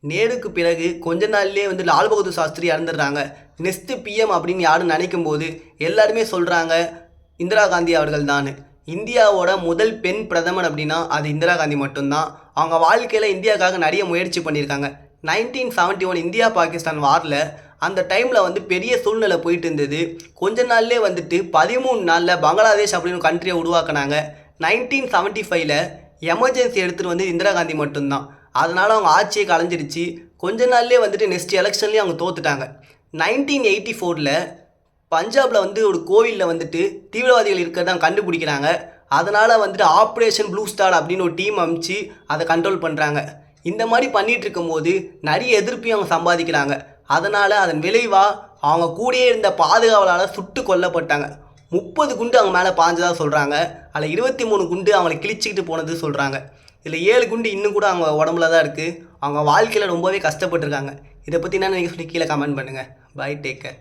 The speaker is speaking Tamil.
நேருக்கு பிறகு கொஞ்ச நாள்லயே வந்து லால் பகதூர் சாஸ்திரி இறந்துடுறாங்க. நெக்ஸ்ட் பிஎம் அப்படின்னு யாரும் நினைக்கும் போது எல்லாருமே சொல்றாங்க இந்திரா காந்தி அவர்கள் தான். இந்தியாவோட முதல் பெண் பிரதமர் அப்படின்னா அது இந்திரா காந்தி மட்டும்தான். அவங்க வாழ்க்கையில் இந்தியாவுக்காக நிறைய முயற்சி பண்ணியிருக்காங்க. 1971 இந்தியா பாகிஸ்தான் வாரில் அந்த டைமில் வந்து பெரிய சூழ்நிலை போயிட்டு இருந்தது. கொஞ்ச நாள்லேயே வந்துட்டு 13 நாளில் பங்களாதேஷ் அப்படின்னு கண்ட்ரியை உருவாக்குனாங்க. 1975ல் எமர்ஜென்சி எடுத்துகிட்டு வந்து இந்திரா காந்தி மட்டும்தான். அதனால் அவங்க ஆட்சியை கலைஞ்சிருச்சு. கொஞ்ச நாள்லேயே வந்துட்டு நெக்ஸ்ட் எலெக்ஷன்லேயும் அவங்க தோத்துட்டாங்க. 1984ல் பஞ்சாபில் வந்து ஒரு கோவிலில் வந்துட்டு தீவிரவாதிகள் இருக்கிறத கண்டுபிடிக்கிறாங்க. அதனால் வந்துட்டு ஆப்ரேஷன் ப்ளூ ஸ்டார் அப்படின்னு ஒரு டீம் அமைச்சு அதை கண்ட்ரோல் பண்ணுறாங்க. இந்த மாதிரி பண்ணிகிட்டு இருக்கும்போது நிறைய எதிர்ப்பையும் அவங்க சம்பாதிக்கிறாங்க. அதனால் அதன் விளைவாக அவங்க கூடயே இருந்த பாதுகாவலால் சுட்டு கொல்லப்பட்டாங்க. 30 குண்டு அவங்க மேலே பாஞ்சதாக சொல்கிறாங்க. அதில் 23 குண்டு அவங்களை கிழிச்சிக்கிட்டு போனது சொல்கிறாங்க. இதில் 7 குண்டு இன்னும் கூட அவங்க உடம்புல தான் இருக்குது. அவங்க வாழ்க்கையில் ரொம்பவே கஷ்டப்பட்டுருக்காங்க. இதை பற்றி என்ன நீங்கள் சொல்லி கீழே கமெண்ட் பண்ணுங்கள். Bye, take care.